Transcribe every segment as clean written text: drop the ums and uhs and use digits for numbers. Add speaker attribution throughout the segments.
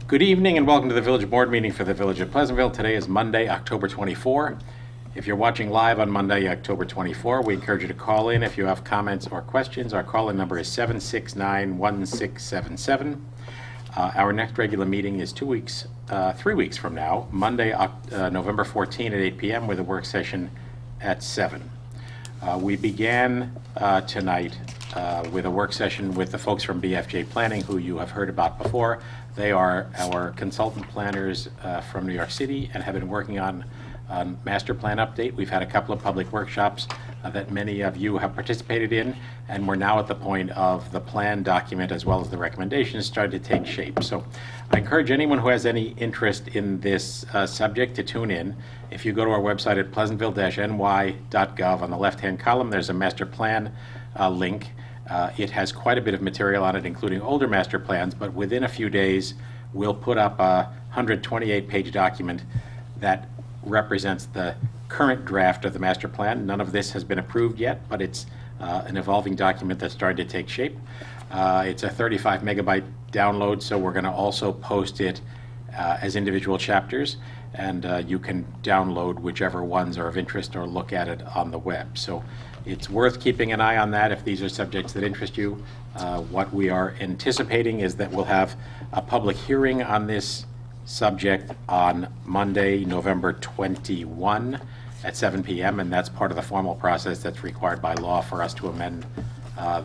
Speaker 1: Good evening and welcome to the Village Board meeting for the Village of Pleasantville. Today is Monday, October 24. If you're watching live on Monday, October 24, we encourage you to call in if you have comments or questions. Our call-in number is 769-1677. Our next regular meeting is 3 weeks from now, Monday, November 14 at 8 p.m. with a work session at 7. We began tonight with a work session with the folks from BFJ Planning, who you have heard about before. They are our consultant planners from New York City and have been working on a master plan update. We've had a couple of public workshops that many of you have participated in, and we're now at the point of the plan document as well as the recommendations starting to take shape. So I encourage anyone who has any interest in this subject to tune in. If you go to our website at pleasantville-ny.gov, on the left-hand column, there's a master plan link. It has quite a bit of material on it, including older master plans, but within a few days, we'll put up a 128-page document that represents the current draft of the master plan. None of this has been approved yet, but it's an evolving document that's starting to take shape. It's a 35 megabyte download, so we're going to also post it as individual chapters, and you can download whichever ones are of interest or look at it on the web. So it's worth keeping an eye on that if these are subjects that interest you. What we are anticipating is that we'll have a public hearing on this subject on Monday, November 21 at 7 p.m., and that's part of the formal process that's required by law for us to amend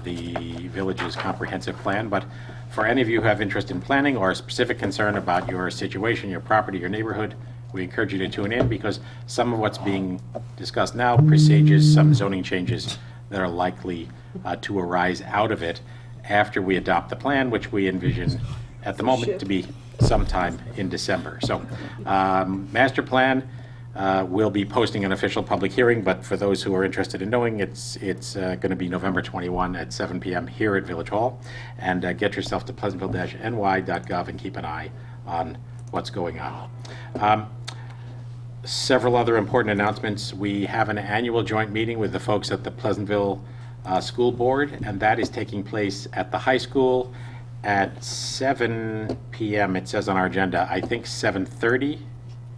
Speaker 1: the village's comprehensive plan. But for any of you who have interest in planning or a specific concern about your situation, your property, your neighborhood, we encourage you to tune in, because some of what's being discussed now presages some zoning changes that are likely to arise out of it after we adopt the plan, which we envision at the moment to be sometime in December. So master plan, we'll be posting an official public hearing, but for those who are interested in knowing, it's going to be November 21 at 7 p.m. here at Village Hall. And get yourself to pleasantville-ny.gov and keep an eye on what's going on. Several other important announcements. We have an annual joint meeting with the folks at the Pleasantville School Board, and that is taking place at the high school at 7 p.m. It says on our agenda. I think 7:30.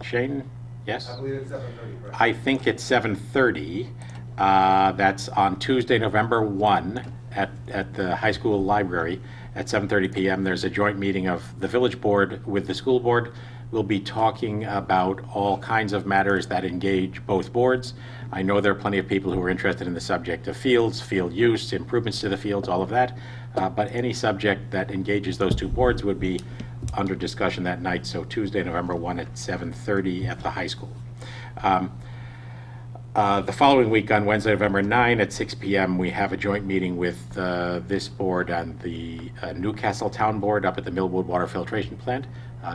Speaker 1: Shane? Yes?
Speaker 2: I believe it's 7:30, correct?
Speaker 1: I think it's 7:30. That's on Tuesday, November 1 at the high school library at 7:30 p.m. There's a joint meeting of the village board with the school board. We'll be talking about all kinds of matters that engage both boards. I know there are plenty of people who are interested in the subject of fields, field use, improvements to the fields, all of that. But any subject that engages those two boards would be under discussion that night. So Tuesday, November 1 at 7:30 at the high school. The following week, on Wednesday, November 9 at 6 p.m., we have a joint meeting with this board and the Newcastle Town Board up at the Millwood Water Filtration Plant.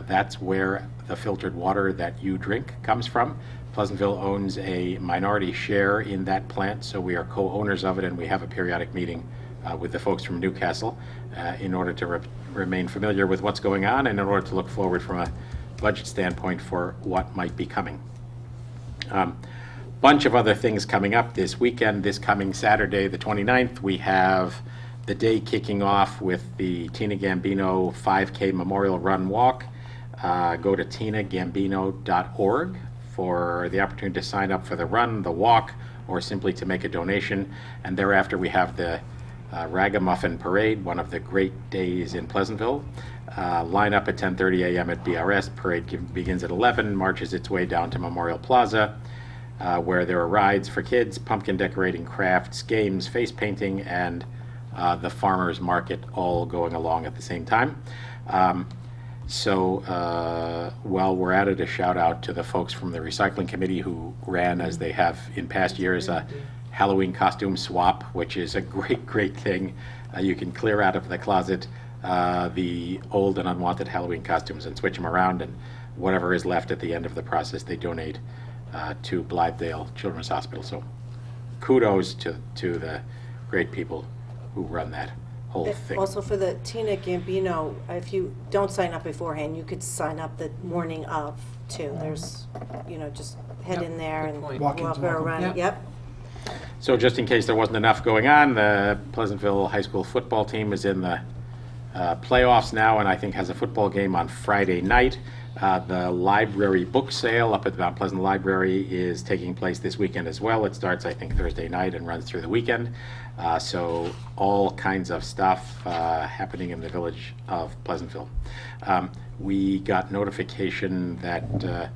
Speaker 1: That's where the filtered water that you drink comes from. Pleasantville owns a minority share in that plant, so we are co-owners of it, and we have a periodic meeting with the folks from Newcastle in order to remain familiar with what's going on and in order to look forward from a budget standpoint for what might be coming. Bunch of other things coming up this weekend. This coming Saturday, the 29th, we have the day kicking off with the Tina Gambino 5K Memorial Run Walk. Go to tinagambino.org for the opportunity to sign up for the run, the walk, or simply to make a donation. And thereafter, we have the Ragamuffin Parade, one of the great days in Pleasantville. Line up at 10:30 a.m. at BRS. Parade begins at 11, marches its way down to Memorial Plaza, where there are rides for kids, pumpkin decorating, crafts, games, face painting, and the farmers market all going along at the same time. So while we're at it, a shout out to the folks from the recycling committee who ran, as they have in past years, a Halloween costume swap, which is a great thing. You can clear out of the closet the old and unwanted Halloween costumes and switch them around, and whatever is left at the end of the process they donate to Blythedale Children's Hospital. So kudos to the great people who run that whole thing.
Speaker 3: Also for the Tina Gambino, if you don't sign up beforehand, you could sign up the morning of too. There's, just head in there and walk around. Yep.
Speaker 1: So just in case there wasn't enough going on, the Pleasantville High School football team is in the playoffs now, and I think has a football game on Friday night. The library book sale up at the Mount Pleasant Library is taking place this weekend as well. It starts, I think, Thursday night and runs through the weekend. So all kinds of stuff happening in the village of Pleasantville. We got notification that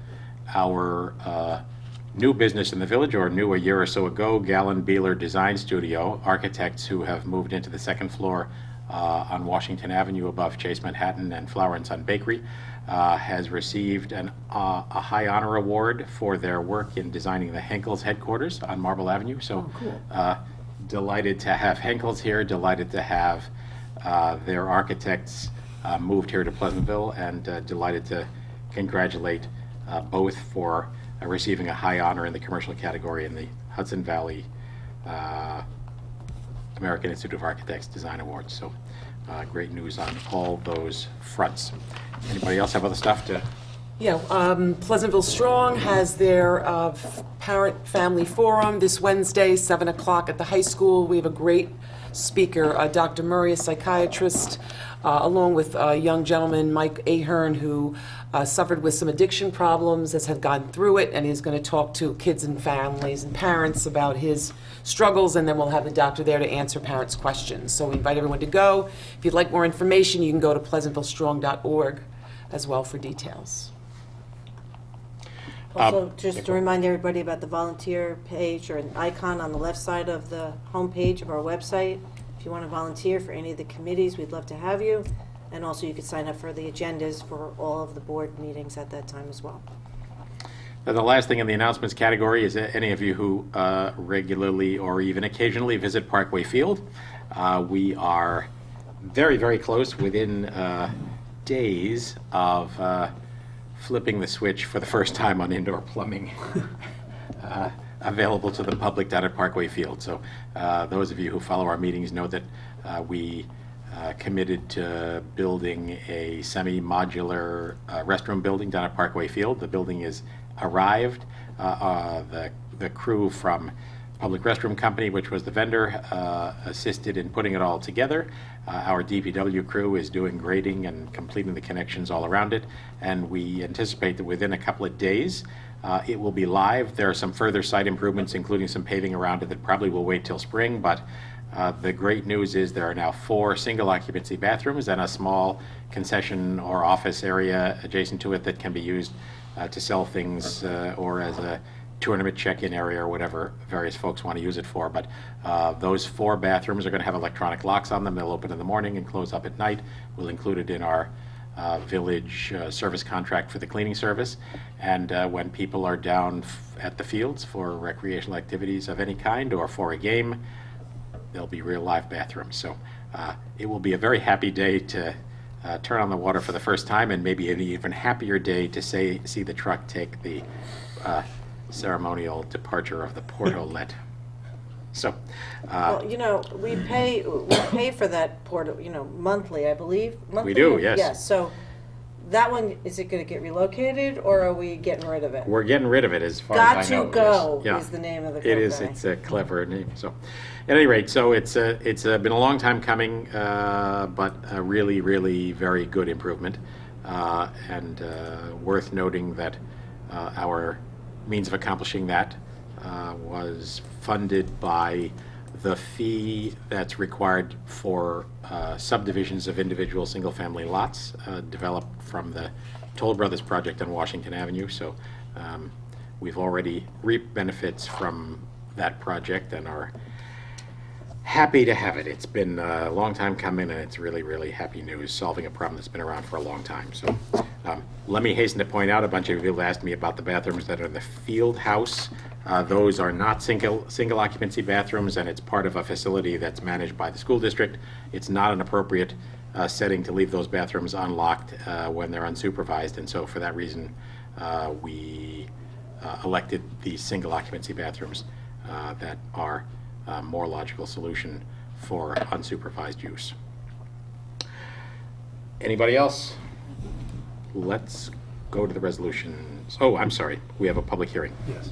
Speaker 1: our new business in the village, or new a year or so ago, Gallon Beeler Design Studio, architects who have moved into the second floor on Washington Avenue above Chase Manhattan and Flower and Son Bakery, has received a high honor award for their work in designing the Henkel's headquarters on Marble Avenue. So delighted to have Henkel's here, delighted to have their architects moved here to Pleasantville, and delighted to congratulate both for receiving a high honor in the commercial category in the Hudson Valley American Institute of Architects Design Awards. So great news on all those fronts. Anybody else have other stuff to?
Speaker 2: Yeah, Pleasantville Strong has their parent-family forum this Wednesday, 7 o'clock at the high school. We have a great speaker, Dr. Murray, a psychiatrist, along with a young gentleman, Mike Ahern, who suffered with some addiction problems, has gone through it, and he's going to talk to kids and families and parents about his struggles, and then we'll have the doctor there to answer parents' questions. So we invite everyone to go. If you'd like more information, you can go to pleasantvillestrong.org as well for details.
Speaker 3: Also, just to remind everybody about the volunteer page, or an icon on the left side of the homepage of our website. If you want to volunteer for any of the committees, we'd love to have you. And also you could sign up for the agendas for all of the board meetings at that time as well.
Speaker 1: And the last thing in the announcements category is any of you who regularly or even occasionally visit Parkway Field. We are very, very close, within days of flipping the switch for the first time on indoor plumbing available to the public down at Parkway Field. So those of you who follow our meetings know that we committed to building a semi-modular restroom building down at Parkway Field. The building is arrived. The crew from Public Restroom Company, which was the vendor, assisted in putting it all together. Our DPW crew is doing grading and completing the connections all around it, and we anticipate that within a couple of days it will be live. There are some further site improvements, including some paving around it, that probably will wait till spring, but the great news is there are now 4 single occupancy bathrooms and a small concession or office area adjacent to it that can be used to sell things or as a tournament check-in area or whatever various folks want to use it for. But those 4 bathrooms are going to have electronic locks on them. They'll open in the morning and close up at night. We'll include it in our village service contract for the cleaning service. And when people are down at the fields for recreational activities of any kind or for a game, there'll be real live bathrooms. So it will be a very happy day to turn on the water for the first time, and maybe an even happier day to see the truck take the ceremonial departure of the portolet. So,
Speaker 3: well, you know, we pay for that portal, you know, monthly, I believe. Monthly?
Speaker 1: We do, yes.
Speaker 3: Yes. So that one, is it going to get relocated, or are we getting rid of it?
Speaker 1: we're getting rid of it, as far
Speaker 3: Got
Speaker 1: as I know.
Speaker 3: to Go
Speaker 1: Yes. Yeah.
Speaker 3: is the name of the company.
Speaker 1: It is. It's a clever name. So, at any rate, so it's been a long time coming, but a really, really very good improvement, and worth noting that our means of accomplishing that was funded by the fee that's required for subdivisions of individual single-family lots developed from the Toll Brothers project on Washington Avenue. So we've already reaped benefits from that project and are happy to have it. It's been a long time coming, and it's really, really happy news, solving a problem that's been around for a long time. So let me hasten to point out, a bunch of people asked me about the bathrooms that are in the field house. Those are not single occupancy bathrooms, and it's part of a facility that's managed by the school district. It's not an appropriate setting to leave those bathrooms unlocked when they're unsupervised, and so for that reason we elected the single occupancy bathrooms that are a more logical solution for unsupervised use. Anybody else? Let's go to the resolutions. Oh, I'm sorry. We have a public hearing.
Speaker 4: Yes.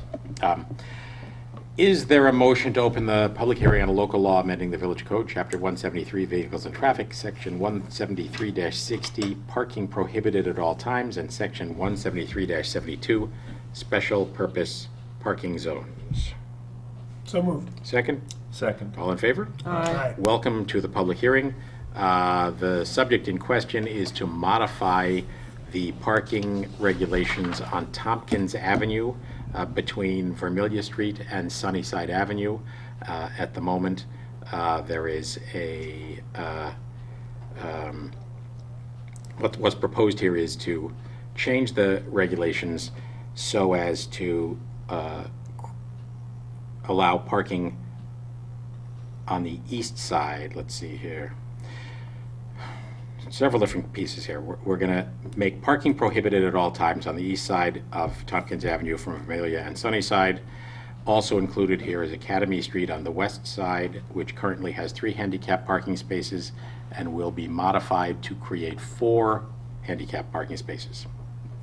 Speaker 1: Is there a motion to open the public hearing on a local law amending the Village Code, Chapter 173, Vehicles and Traffic, Section 173-60, Parking Prohibited at All Times, and Section 173-72, Special Purpose Parking Zones?
Speaker 4: So moved.
Speaker 1: Second?
Speaker 5: Second.
Speaker 1: All in favor?
Speaker 4: Aye.
Speaker 1: Welcome to the public hearing. The subject in question is to modify the parking regulations on Tompkins Avenue between Vermilion Street and Sunnyside Avenue. At the moment, there is what's proposed here is to change the regulations so as to allow parking on the east side. Let's see here. Several different pieces here. We're going to make parking prohibited at all times on the east side of Tompkins Avenue from Vermilion and Sunnyside. Also included here is Academy Street on the west side, which currently has 3 handicap parking spaces and will be modified to create 4 handicap parking spaces.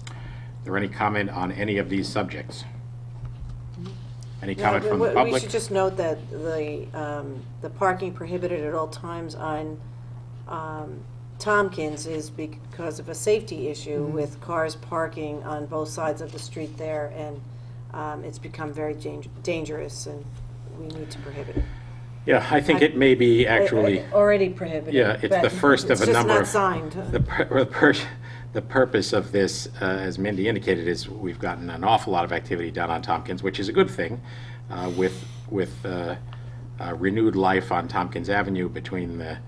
Speaker 1: Is there any comment on any of these subjects? Any comment from the
Speaker 3: We
Speaker 1: public?
Speaker 3: should just note that the parking prohibited at all times on Tompkins is because of a safety issue with cars parking on both sides of the street there, and it's become very dangerous, and we need to prohibit it.
Speaker 1: Yeah, I think it may be actually,
Speaker 3: Already prohibited.
Speaker 1: yeah, it's the
Speaker 3: but
Speaker 1: first of a number
Speaker 3: It's just not
Speaker 1: of.
Speaker 3: signed.
Speaker 1: The purpose of this, as Mindy indicated, is we've gotten an awful lot of activity done on Tompkins, which is a good thing, with renewed life on Tompkins Avenue between the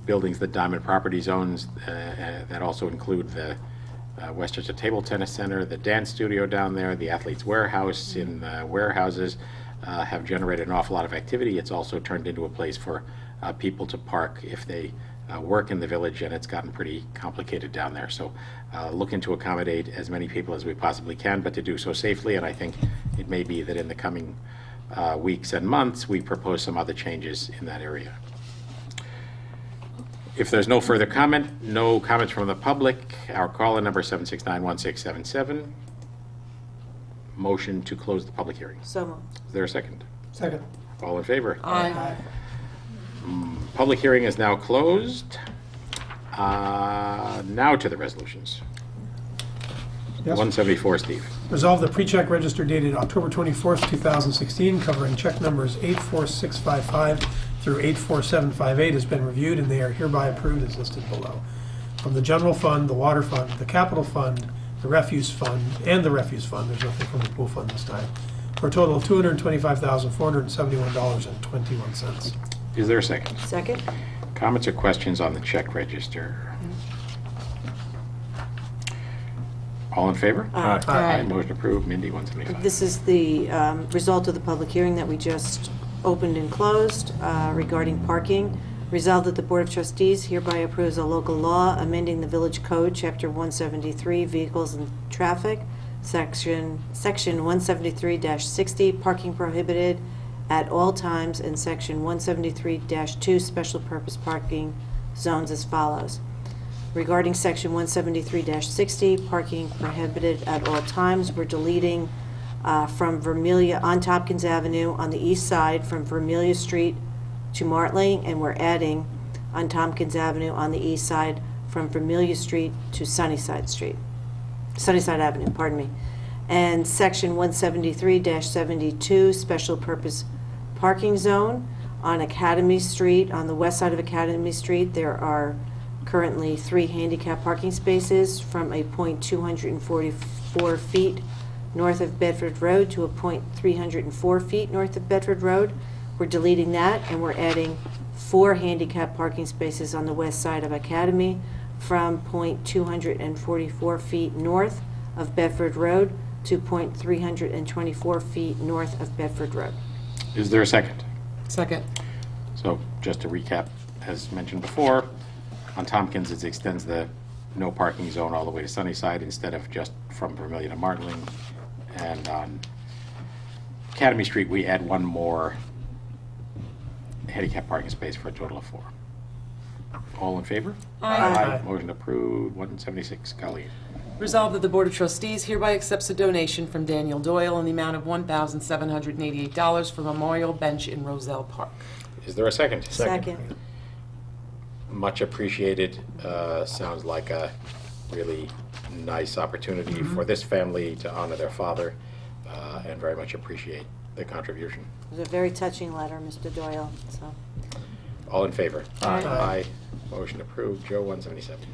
Speaker 1: buildings that Diamond Properties owns, that also include the Westchester Table Tennis Center, the dance studio down there, the Athletes Warehouse in warehouses have generated an awful lot of activity. It's also turned into a place for people to park if they work in the village, and it's gotten pretty complicated down there. So looking to accommodate as many people as we possibly can, but to do so safely, and I think it may be that in the coming weeks and months, we propose some other changes in that area. If there's no further comment, no comments from the public, our call-in number is 769-1677. Motion to close the public hearing.
Speaker 3: So moved.
Speaker 1: Is there a second?
Speaker 4: Second.
Speaker 1: All in favor?
Speaker 2: Aye.
Speaker 1: Public hearing is now closed. Now to the resolutions.
Speaker 4: Yes.
Speaker 1: 174, Steve.
Speaker 4: Resolve the pre-check register dated October 24th, 2016, covering check numbers 84655 through 84758 has been reviewed, and they are hereby approved as listed below. From the general fund, the water fund, the capital fund, the refuse fund, and the refuse fund, there's nothing from the pool fund this time, for a total of $225,471.21.
Speaker 1: Is there a second?
Speaker 3: Second?
Speaker 1: Comments or questions on the check register? All in favor?
Speaker 4: Aye.
Speaker 1: Motion approved. Mindy, 175.
Speaker 3: This is the result of the public hearing that we just opened and closed regarding parking. Resolved that the Board of Trustees hereby approves a local law amending the Village Code, Chapter 173, Vehicles and Traffic, Section 173-60, Parking Prohibited at All Times, and Section 173-2, Special Purpose Parking Zones as follows. Regarding Section 173-60, Parking Prohibited at All Times, we're deleting from Vermilion, on Tompkins Avenue on the east side from Vermilion Street to Martling, and we're adding on Tompkins Avenue on the east side from Vermilion Street to Sunnyside Avenue, pardon me. And Section 173-72, Special Purpose Parking Zone on Academy Street, on the west side of Academy Street, there are currently 3 handicap parking spaces from a point 244 feet north of Bedford Road to a point 304 feet north of Bedford Road. We're deleting that, and we're adding 4 handicap parking spaces on the west side of Academy from point 244 feet north of Bedford Road to point 324 feet north of Bedford Road.
Speaker 1: Is there a second?
Speaker 2: Second.
Speaker 1: So just to recap, as mentioned before, on Tompkins, it extends the no parking zone all the way to Sunnyside instead of just from Vermilion to Martling. And on Academy Street, we add 1 more handicap parking space for a total of 4. All in favor?
Speaker 4: Aye.
Speaker 1: Motion approved. 176, Colleen.
Speaker 2: Resolved that the Board of Trustees hereby accepts a donation from Daniel Doyle in the amount of $1,788 for Memorial Bench in Roselle Park.
Speaker 1: Is there a second?
Speaker 3: Second.
Speaker 1: Much appreciated. Sounds like a really nice opportunity for this family to honor their father, and very much appreciate the contribution.
Speaker 3: It was a very touching letter, Mr. Doyle, so.
Speaker 1: All in favor?
Speaker 3: Aye.
Speaker 1: Aye. Motion approved. Joe, 177.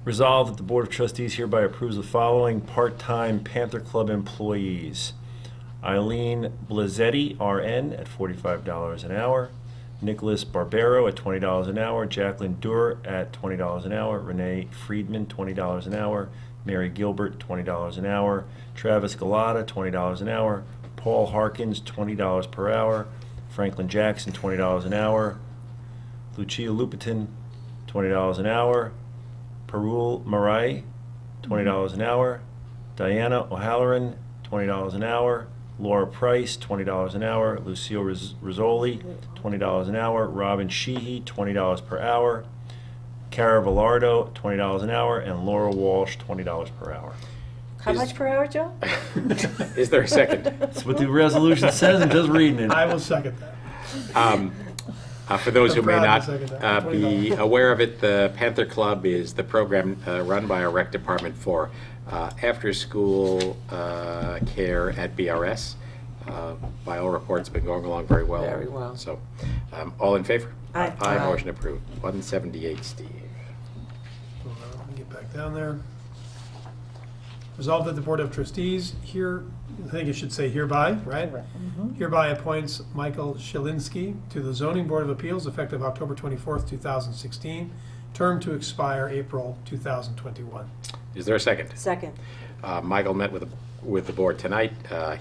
Speaker 5: Resolved that the Board of Trustees hereby approves the following part-time Panther Club employees. Eileen Blazzetti, RN, at $45 an hour. Nicholas Barbero at $20 an hour. Jacqueline Durr at $20 an hour. Renee Friedman, $20 an hour. Mary Gilbert, $20 an hour. Travis Galata, $20 an hour. Paul Harkins, $20 per hour. Franklin Jackson, $20 an hour. Lucia Lupitin, $20 an hour. Parul Marai, $20 an hour. Diana O'Halloran, $20 an hour. Laura Price, $20 an hour. Lucille Rizzoli, $20 an hour. Robin Sheehy, $20 per hour. Cara Villardo, $20 an hour. And Laura Walsh, $20 per hour.
Speaker 3: How much per hour, Joe?
Speaker 1: Is there a second?
Speaker 5: That's what the resolution says, and just reading it.
Speaker 4: I will second that.
Speaker 1: For those who
Speaker 4: I'm
Speaker 1: may
Speaker 4: proud
Speaker 1: not
Speaker 4: to second that.
Speaker 1: be
Speaker 4: $20.
Speaker 1: aware of it, the Panther Club is the program run by our rec department for after-school care at BRS. By all reports, been going along very well.
Speaker 2: Very well.
Speaker 1: So, all in favor?
Speaker 3: Aye.
Speaker 1: Aye,
Speaker 2: Aye.
Speaker 1: motion approved. 178, Steve.
Speaker 4: Hold on, let me get back down there. Resolved that the Board of Trustees I think it should say hereby, right? Hereby appoints Michael Shilinsky to the Zoning Board of Appeals effective October 24th, 2016, term to expire April 2021.
Speaker 1: Is there a second?
Speaker 3: Second.
Speaker 1: Michael met with the board tonight.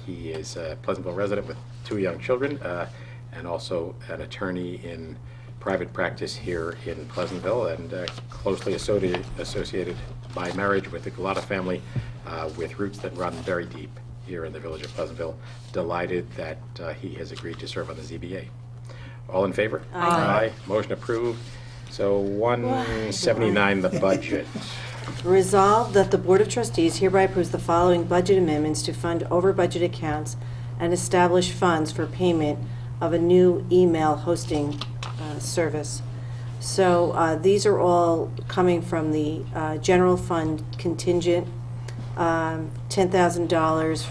Speaker 1: He is a Pleasantville resident with 2 young children, and also an attorney in private practice here in Pleasantville, and closely associated by marriage with the Galata family, with roots that run very deep here in the village of Pleasantville. Delighted that he has agreed to serve on the ZBA. All in favor?
Speaker 3: Aye.
Speaker 1: Motion approved. So 179, the budget.
Speaker 3: Resolved that the Board of Trustees hereby approves the following budget amendments to fund over-budget accounts and establish funds for payment of a new email hosting service. So these are all coming from the general fund contingent, $10,000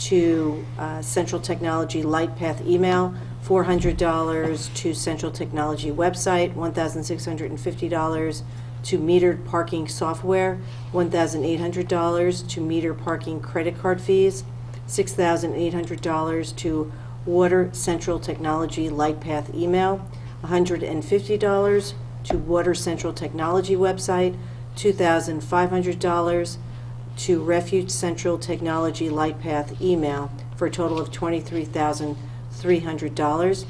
Speaker 3: to Central Technology LightPath email, $400 to Central Technology website, $1,650 to metered parking software, $1,800 to meter parking credit card fees, $6,800 to Water Central Technology LightPath email, $150 to Water Central Technology website, $2,500 to Refuge Central Technology LightPath email, for a total of $23,300.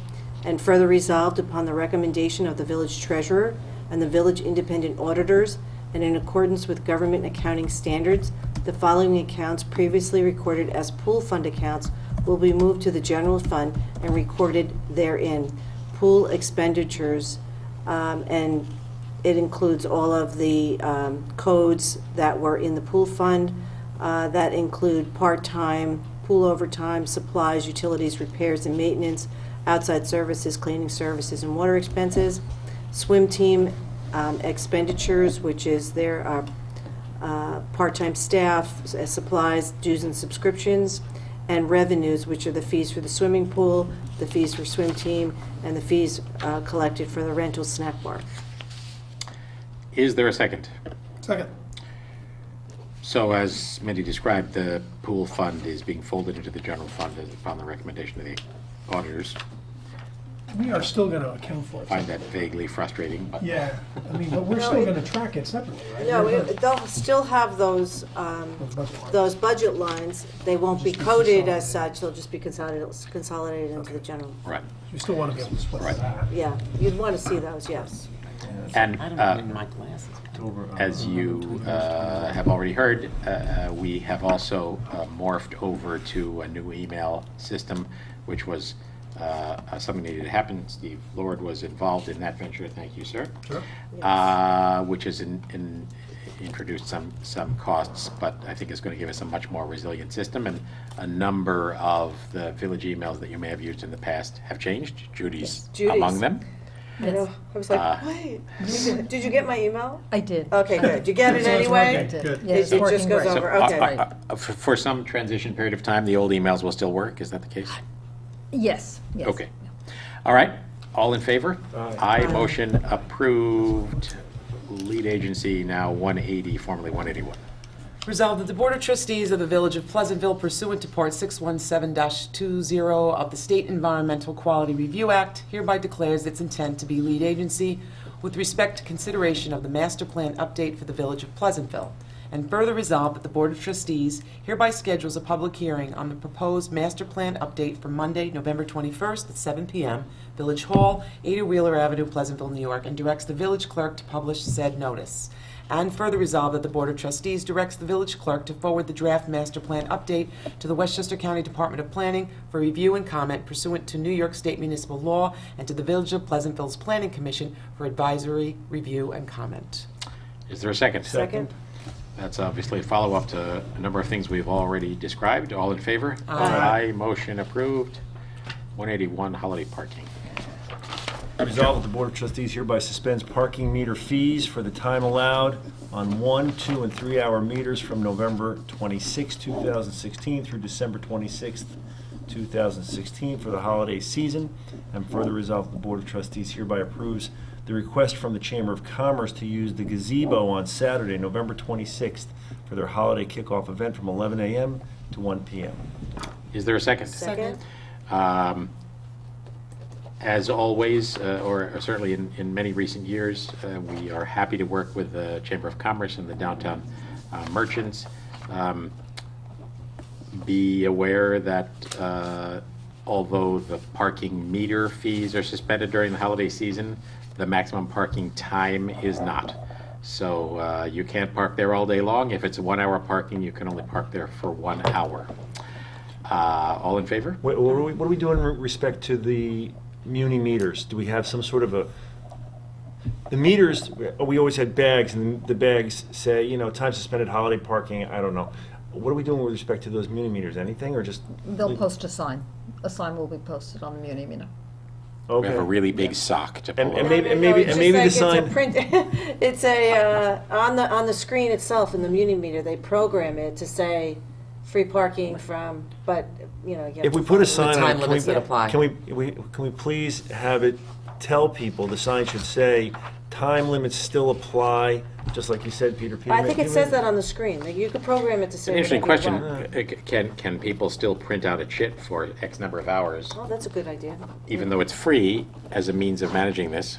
Speaker 3: And further resolved upon the recommendation of the village treasurer and the village independent auditors, and in accordance with government accounting standards, the following accounts previously recorded as pool fund accounts will be moved to the general fund and recorded therein. Pool expenditures, and it includes all of the codes that were in the pool fund that include part-time, pool overtime, supplies, utilities, repairs and maintenance, outside services, cleaning services, and water expenses. Swim team expenditures, which is their part-time staff, supplies, dues and subscriptions, and revenues, which are the fees for the swimming pool, the fees for swim team, and the fees collected for the rental snack bar.
Speaker 1: Is there a second?
Speaker 4: Second.
Speaker 1: So as Mindy described, the pool fund is being folded into the general fund upon the recommendation of the auditors.
Speaker 4: We are still going to account for it.
Speaker 1: Find that vaguely frustrating, but
Speaker 4: Yeah, I mean, but we're still going to track it separately, right?
Speaker 3: No, they'll still have those budget lines. They won't be coded as such, they'll just be consolidated into the general.
Speaker 1: right.
Speaker 4: You still want to be able to split
Speaker 1: Right.
Speaker 4: that.
Speaker 3: Yeah, you'd want to see those, yes.
Speaker 1: And
Speaker 2: I don't bring my glasses.
Speaker 1: as you have already heard, we have also morphed over to a new email system, which was something needed to happen. Steve Lord was involved in that venture. Thank you, sir.
Speaker 4: Sure.
Speaker 1: Which is introduced some costs, but I think it's going to give us a much more resilient system, and a number of the village emails that you may have used in the past have changed. Judy's
Speaker 3: Judy's.
Speaker 1: among them.
Speaker 3: I know. I was like, wait, did you get my email?
Speaker 6: I did.
Speaker 3: Okay, good. You get it
Speaker 4: So it's
Speaker 3: anyway?
Speaker 4: working. Good.
Speaker 6: Yeah, it's
Speaker 3: It
Speaker 6: working
Speaker 3: just goes
Speaker 6: great.
Speaker 3: over,
Speaker 1: So,
Speaker 3: okay.
Speaker 1: For some transition period of time, the old emails will still work, is that the case?
Speaker 6: Yes, yes.
Speaker 1: Okay. All right, all in favor?
Speaker 5: Aye.
Speaker 1: Motion approved. Lead agency now 180, formerly 181.
Speaker 2: Resolved that the Board of Trustees of the Village of Pleasantville pursuant to Part 617-20 of the State Environmental Quality Review Act hereby declares its intent to be lead agency with respect to consideration of the master plan update for the Village of Pleasantville. And further resolved that the Board of Trustees hereby schedules a public hearing on the proposed master plan update for Monday, November 21st at 7 p.m., Village Hall, 80 Wheeler Avenue, Pleasantville, New York, and directs the village clerk to publish said notice. And further resolved that the Board of Trustees directs the village clerk to forward the draft master plan update to the Westchester County Department of Planning for review and comment pursuant to New York State municipal law and to the Village of Pleasantville's Planning Commission for advisory, review, and comment.
Speaker 1: Is there a second?
Speaker 3: Second?
Speaker 1: That's obviously a follow-up to a number of things we've already described. All in favor?
Speaker 2: Aye.
Speaker 1: Motion approved. 181, holiday parking.
Speaker 5: Resolved that the Board of Trustees hereby suspends parking meter fees for the time allowed on 1, 2, and 3-hour meters from November 26, 2016 through December 26, 2016 for the holiday season. And further resolved that the Board of Trustees hereby approves the request from the Chamber of Commerce to use the gazebo on Saturday, November 26th for their holiday kickoff event from 11 a.m. to 1 p.m.
Speaker 1: Is there a second?
Speaker 3: Second?
Speaker 1: As always, or certainly in many recent years, we are happy to work with the Chamber of Commerce and the downtown merchants. Be aware that although the parking meter fees are suspended during the holiday season, the maximum parking time is not. So you can't park there all day long. If it's a 1-hour parking, you can only park there for 1 hour. All in favor?
Speaker 5: What are we doing in respect to the muni meters? Do we have some sort of the meters, we always had bags, and the bags say, time suspended, holiday parking, I don't know. What are we doing with respect to those muni meters? Anything, or just?
Speaker 6: They'll post a sign. A sign will be posted on the muni meter.
Speaker 1: We have a
Speaker 5: Okay.
Speaker 1: really big sock to pull
Speaker 5: And
Speaker 1: over.
Speaker 5: maybe-
Speaker 3: No, it's just
Speaker 5: the
Speaker 3: like
Speaker 5: sign-
Speaker 3: It's a print, it's on the screen itself in the muni meter, they program it to say free parking from, but, you have
Speaker 5: If we
Speaker 3: to
Speaker 5: put a
Speaker 3: follow
Speaker 5: sign
Speaker 2: time
Speaker 5: on it,
Speaker 2: limits that apply.
Speaker 5: can we please have it tell people, the sign should say, time limits still apply, just like you said, Peter.
Speaker 3: I think it says that on the screen. Like, you could program it to say
Speaker 1: An interesting
Speaker 3: whatever you
Speaker 1: question.
Speaker 3: want.
Speaker 1: Can people still print out a chit for X number of hours,
Speaker 3: Oh, that's a good idea.
Speaker 1: even though it's free as a means of managing this?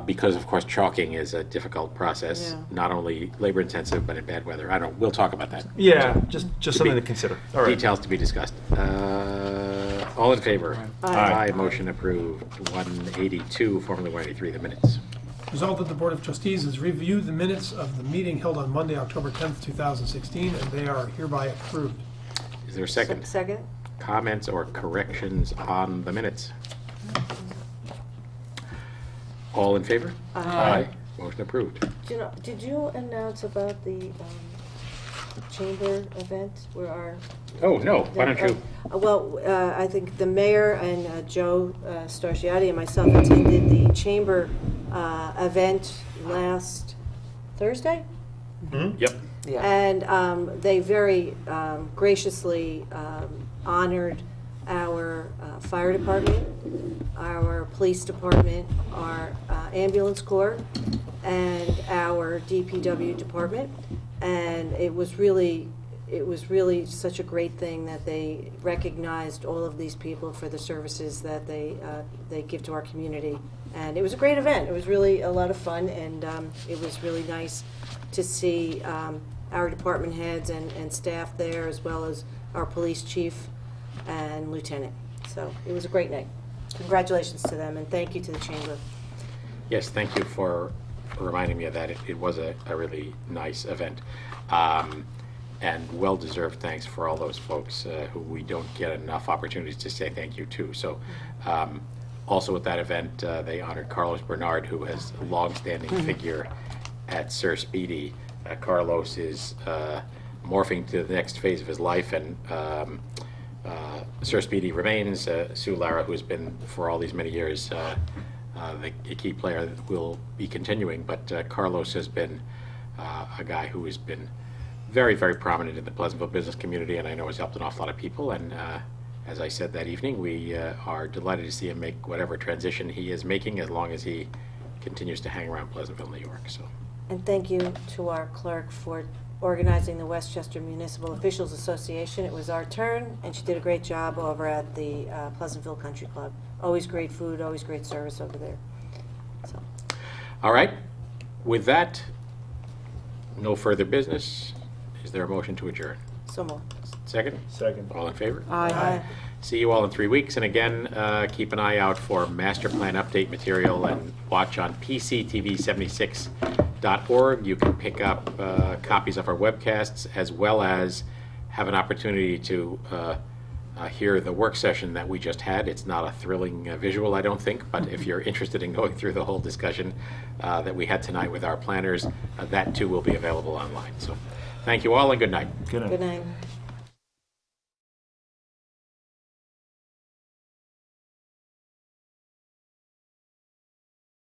Speaker 1: Because, of course, chalking is a difficult process,
Speaker 3: Yeah.
Speaker 1: not only labor intensive, but in bad weather. I don't, we'll talk about that.
Speaker 5: Yeah, just something
Speaker 1: be-
Speaker 5: to consider. All right.
Speaker 1: Details to be discussed. All in favor?
Speaker 3: Aye.
Speaker 1: Motion approved. 182, formerly 183, the minutes.
Speaker 4: Resolved that the Board of Trustees has reviewed the minutes of the meeting held on Monday, October 10th, 2016, and they are hereby approved.
Speaker 1: Is there a second?
Speaker 3: Second?
Speaker 1: Comments or corrections on the minutes? All in favor?
Speaker 3: Aye.
Speaker 1: Motion approved.
Speaker 3: Did you announce about the chamber event where our?
Speaker 1: Oh, no, why don't you?
Speaker 3: Well, I think the mayor and Joe Starciotti and myself attended the chamber event last Thursday.
Speaker 1: Yep.
Speaker 2: Yeah.
Speaker 3: And they very graciously honored our fire department, our police department, our ambulance corps, and our DPW department. And it was really such a great thing that they recognized all of these people for the services that they give to our community. And it was a great event. It was really a lot of fun, and it was really nice to see our department heads and staff there, as well as our police chief and lieutenant. So it was a great night. Congratulations to them, and thank you to the chamber.
Speaker 1: Yes, thank you for reminding me of that. It was a really nice event. And well-deserved thanks for all those folks who we don't get enough opportunities to say thank you to. So also at that event, they honored Carlos Bernard, who has a long-standing figure at Sir Speedy. Carlos is morphing to the next phase of his life, and Sir Speedy remains. Sue Lara, who's been for all these many years the key player, will be continuing, but Carlos has been a guy who has been very, very prominent in the Pleasantville business community, and I know has helped an awful lot of people. And as I said that evening, we are delighted to see him make whatever transition he is making, as long as he continues to hang around Pleasantville, New York. So,
Speaker 3: And thank you to our clerk for organizing the Westchester Municipal Officials Association. It was our turn, and she did a great job over at the Pleasantville Country Club. Always great food, always great service over there. So,
Speaker 1: all right. With that, no further business. Is there a motion to adjourn?
Speaker 3: so moved.
Speaker 1: Second?
Speaker 5: Second.
Speaker 1: All in favor?
Speaker 3: Aye.
Speaker 1: See you all in 3 weeks. And again, keep an eye out for master plan update material and watch on PCTV76.org. You can pick up copies of our webcasts, as well as have an opportunity to hear the work session that we just had. It's not a thrilling visual, I don't think, but if you're interested in going through the whole discussion that we had tonight with our planners, that too will be available online. So thank you all, and good night.
Speaker 5: Good night.
Speaker 3: Good night.